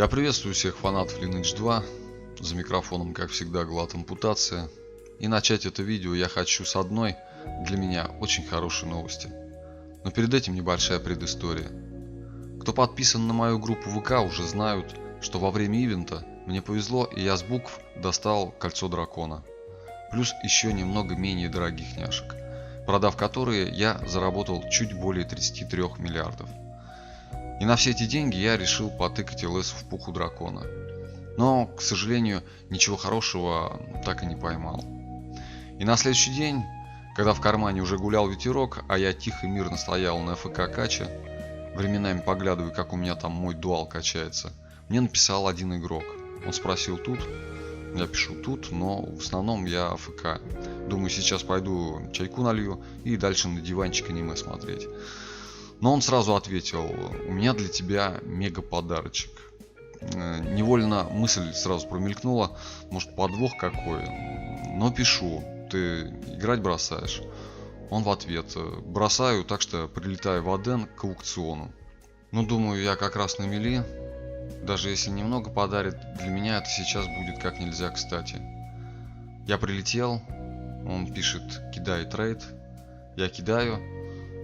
Я приветствую всех фанатов Lineage 2. За микрофоном, как всегда, Глад Ампутация. И начать это видео я хочу с одной, для меня, очень хорошей новости. Но перед этим небольшая предыстория. Кто подписан на мою группу ВК, уже знают, что во время ивента мне повезло, и я с букв достал кольцо дракона. Плюс еще немного менее дорогих няшек, продав которые я заработал чуть более 33 миллиардов. И на все эти деньги я решил потыкать ЛС в пуху дракона. Но, к сожалению, ничего хорошего так и не поймал. И на следующий день, когда в кармане уже гулял ветерок, а я тихо и мирно стоял на ФК кача, временами поглядывая, как у меня там мой дуал качается, мне написал один игрок. Он спросил тут, я пишу тут, но в основном я АФК. Думаю, сейчас пойду чайку налью и дальше на диванчик аниме смотреть. Но он сразу ответил: у меня для тебя мега подарочек. Невольно мысль сразу промелькнула, может, подвох какой. Но пишу: ты играть бросаешь? Он в ответ: бросаю, так что прилетаю в Аден к аукциону. Ну, думаю, я как раз на мели. Даже если немного подарит, для меня это сейчас будет как нельзя кстати. Я прилетел, он пишет: кидай трейд. Я кидаю,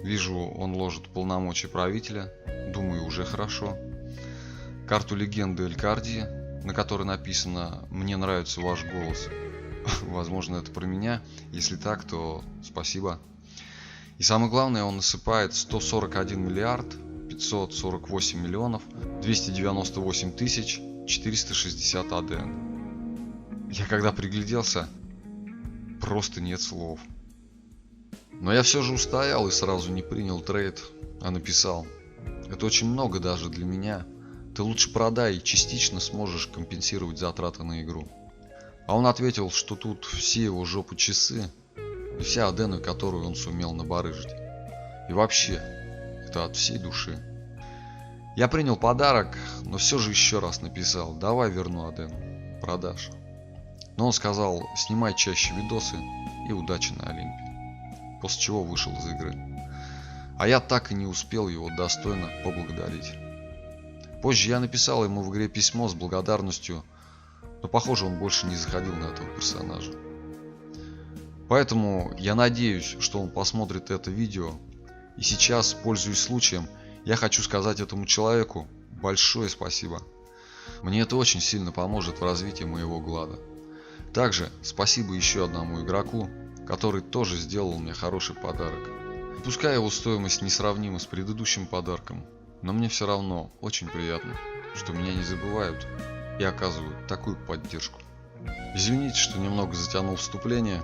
вижу, он ложит полномочия правителя. Думаю, уже хорошо. Карту легенды Элькардии, на которой написано: мне нравится ваш голос. Возможно, это про меня. Если так, то спасибо. И самое главное, он насыпает 141 миллиард 548 миллионов 298 тысяч 460 АДН. Я когда пригляделся, просто нет слов. Но я все же устоял и сразу не принял трейд, а написал: это очень много даже для меня. Ты лучше продай, и частично сможешь компенсировать затраты на игру. А он ответил, что тут все его жопы часы и вся АДН, которую он сумел набарыжить. И вообще, это от всей души. Я принял подарок, но все же еще раз написал: давай верну АДН, продашь. Но он сказал: снимай чаще видосы и удачи на Олимпе. После чего вышел из игры. А я так и не успел его достойно поблагодарить. Позже я написал ему в игре письмо с благодарностью, но похоже, он больше не заходил на этого персонажа. Поэтому я надеюсь, что он посмотрит это видео. И сейчас, пользуясь случаем, я хочу сказать этому человеку большое спасибо. Мне это очень сильно поможет в развитии моего Глада. Также спасибо еще одному игроку, который тоже сделал мне хороший подарок. Пускай его стоимость несравнима с предыдущим подарком, но мне все равно очень приятно, что меня не забывают и оказывают такую поддержку. Извините, что немного затянул вступление,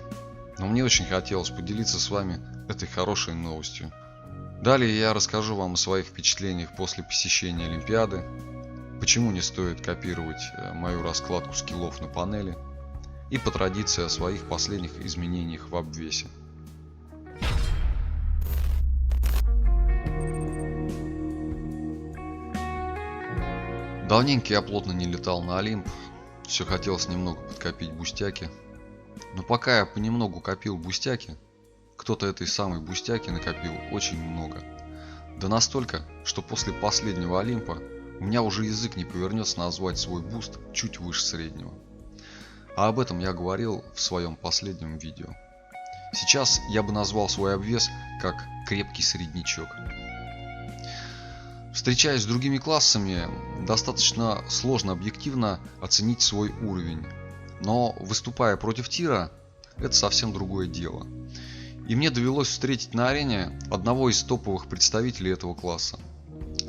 но мне очень хотелось поделиться с вами этой хорошей новостью. Далее я расскажу вам о своих впечатлениях после посещения Олимпиады, почему не стоит копировать мою раскладку скиллов на панели, и по традиции о своих последних изменениях в обвесе. Давненько я плотно не летал на Олимп, все хотелось немного подкопить бустяки. Но пока я понемногу копил бустяки, кто-то этой самой бустяки накопил очень много. Да настолько, что после последнего Олимпа у меня уже язык не повернется назвать свой буст чуть выше среднего. А об этом я говорил в своем последнем видео. Сейчас я бы назвал свой обвес как крепкий среднячок. Встречаясь с другими классами, достаточно сложно объективно оценить свой уровень. Но выступая против тира, это совсем другое дело. И мне довелось встретить на арене одного из топовых представителей этого класса.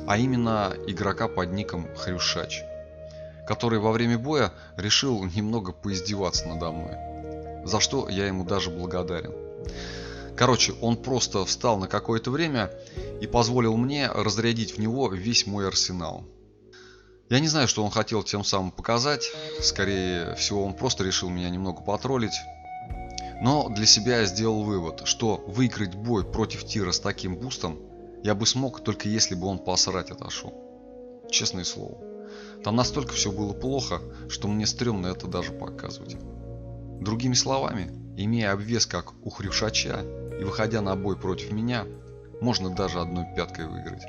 А именно игрока под ником Хрюшач, который во время боя решил немного поиздеваться надо мной. За что я ему даже благодарен. Короче, он просто встал на какое-то время и позволил мне разрядить в него весь мой арсенал. Я не знаю, что он хотел тем самым показать. Скорее всего, он просто решил меня немного потроллить. Но для себя я сделал вывод, что выиграть бой против тира с таким бустом я бы смог, только если бы он посрать отошел. Честное слово. Там настолько все было плохо, что мне стрёмно это даже показывать. Другими словами, имея обвес как у Хрюшача и выходя на бой против меня, можно даже одной пяткой выиграть.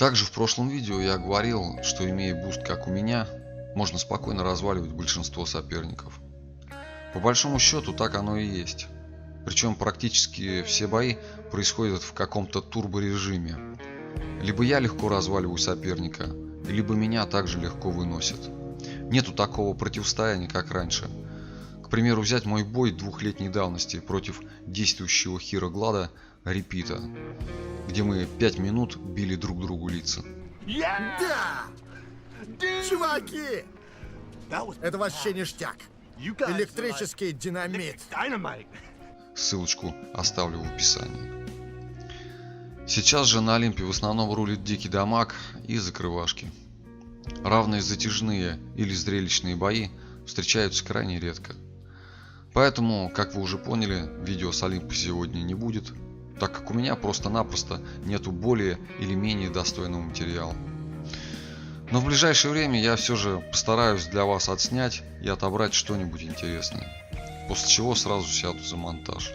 Также в прошлом видео я говорил, что имея буст как у меня, можно спокойно разваливать большинство соперников. По большому счету так оно и есть. Причем практически все бои происходят в каком-то турборежиме. Либо я легко разваливаю соперника, либо меня также легко выносят. Нету такого противостояния, как раньше. К примеру, взять мой бой двухлетней давности против действующего Хиро Глада Репита, где мы 5 минут били друг другу лица. Да! Чуваки! Это вообще ништяк. Электрический динамит. Ссылочку оставлю в описании. Сейчас же на Олимпе в основном рулит дикий дамаг и закрывашки. Равные затяжные или зрелищные бои встречаются крайне редко. Поэтому, как вы уже поняли, видео с Олимпа сегодня не будет, так как у меня просто-напросто нету более или менее достойного материала. Но в ближайшее время я все же постараюсь для вас отснять и отобрать что-нибудь интересное, после чего сразу сяду за монтаж.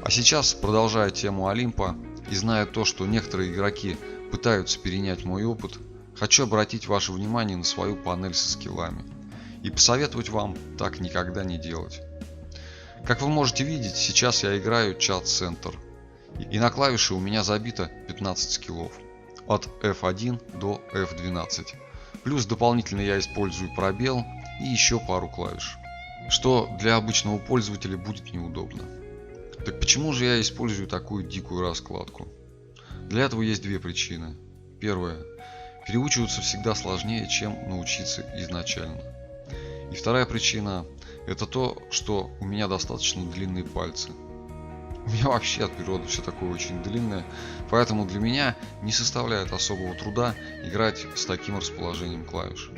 А сейчас, продолжая тему Олимпа и зная то, что некоторые игроки пытаются перенять мой опыт, хочу обратить ваше внимание на свою панель со скиллами и посоветовать вам так никогда не делать. Как вы можете видеть, сейчас я играю чат-центр, и на клавише у меня забито 15 скиллов, от F1 до F12. Плюс дополнительно я использую пробел и еще пару клавиш, что для обычного пользователя будет неудобно. Так почему же я использую такую дикую раскладку? Для этого есть две причины. Первая. Переучиваться всегда сложнее, чем научиться изначально. И вторая причина – это то, что у меня достаточно длинные пальцы. У меня вообще от природы все такое очень длинное, поэтому для меня не составляет особого труда играть с таким расположением клавиш.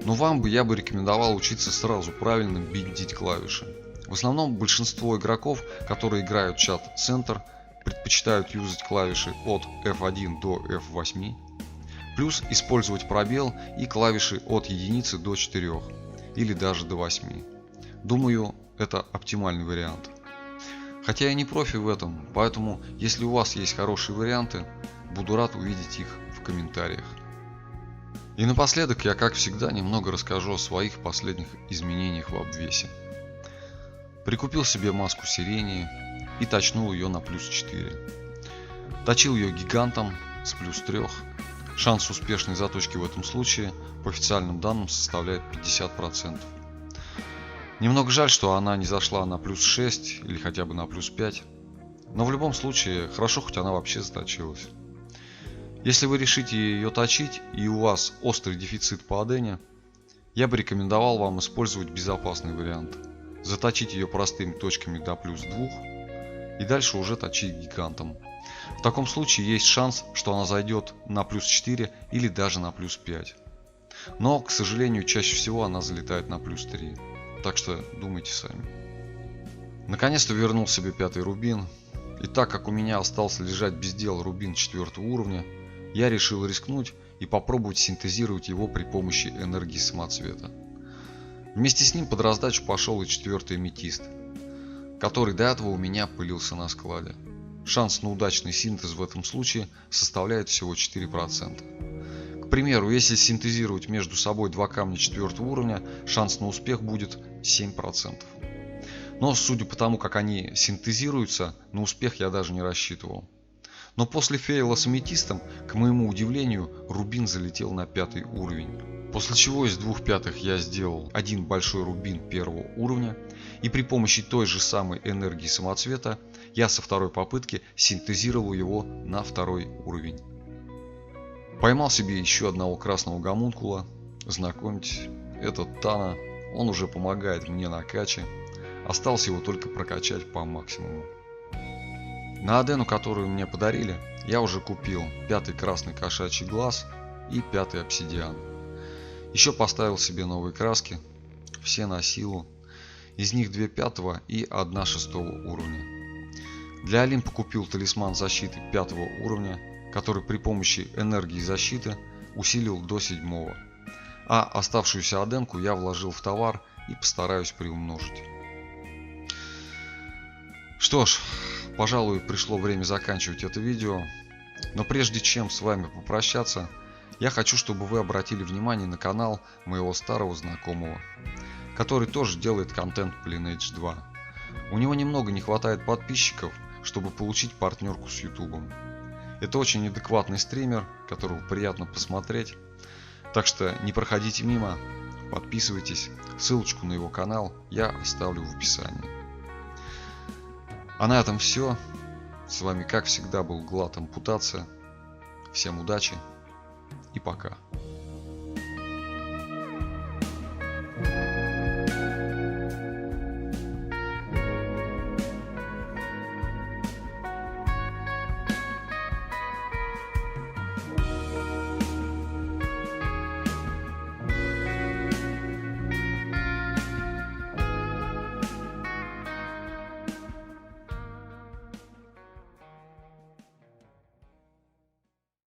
Но вам я бы рекомендовал учиться сразу правильно бить клавиши. В основном большинство игроков, которые играют чат-центр, предпочитают юзать клавиши от F1 до F8, плюс использовать пробел и клавиши от единицы до 4 или даже до 8. Думаю, это оптимальный вариант. Хотя я не профи в этом, поэтому если у вас есть хорошие варианты, буду рад увидеть их в комментариях. И напоследок я, как всегда, немного расскажу о своих последних изменениях в обвесе. Прикупил себе маску сирении и точнул ее на плюс 4. Точил ее гигантом с плюс 3. Шанс успешной заточки в этом случае по официальным данным составляет 50%. Немного жаль, что она не зашла на плюс 6 или хотя бы на плюс 5. Но в любом случае, хорошо, хоть она вообще заточилась. Если вы решите ее точить и у вас острый дефицит по адене, я бы рекомендовал вам использовать безопасный вариант. Заточить ее простыми точками до плюс 2 и дальше уже точить гигантом. В таком случае есть шанс, что она зайдет на плюс 4 или даже на плюс 5. Но, к сожалению, чаще всего она залетает на плюс 3. Так что думайте сами. Наконец-то вернул себе 5-й рубин. И так как у меня остался лежать без дела рубин 4 уровня, я решил рискнуть и попробовать синтезировать его при помощи энергии самоцвета. Вместе с ним под раздачу пошел и 4-й аметист, который до этого у меня пылился на складе. Шанс на удачный синтез в этом случае составляет всего 4%. К примеру, если синтезировать между собой два камня 4 уровня, шанс на успех будет 7%. Но судя по тому, как они синтезируются, на успех я даже не рассчитывал. Но после фейла с аметистом, к моему удивлению, рубин залетел на 5-й уровень. После чего из 2 пятых я сделал один большой рубин 1-го уровня, и при помощи той же самой энергии самоцвета я со второй попытки синтезировал его на 2-й уровень. Поймал себе еще одного красного гомункула. Знакомьтесь, это Тана, он уже помогает мне на каче. Осталось его только прокачать по максимуму. На адену, которую мне подарили, я уже купил 5-й красный кошачий глаз и 5-й обсидиан. Еще поставил себе новые краски, все на силу. Из них 2 5-го и 1 6-го уровня. Для Олимпа купил талисман защиты 5-го уровня, который при помощи энергии защиты усилил до 7-го. А оставшуюся аденку я вложил в товар и постараюсь приумножить. Что ж, пожалуй, пришло время заканчивать это видео. Но прежде чем с вами попрощаться, я хочу, чтобы вы обратили внимание на канал моего старого знакомого, который тоже делает контент по Lineage 2. У него немного не хватает подписчиков, чтобы получить партнерку с YouTube. Это очень адекватный стример, которого приятно посмотреть. Так что не проходите мимо, подписывайтесь. Ссылочку на его канал я оставлю в описании. А на этом все. С вами, как всегда, был Глад Ампутация. Всем удачи и пока.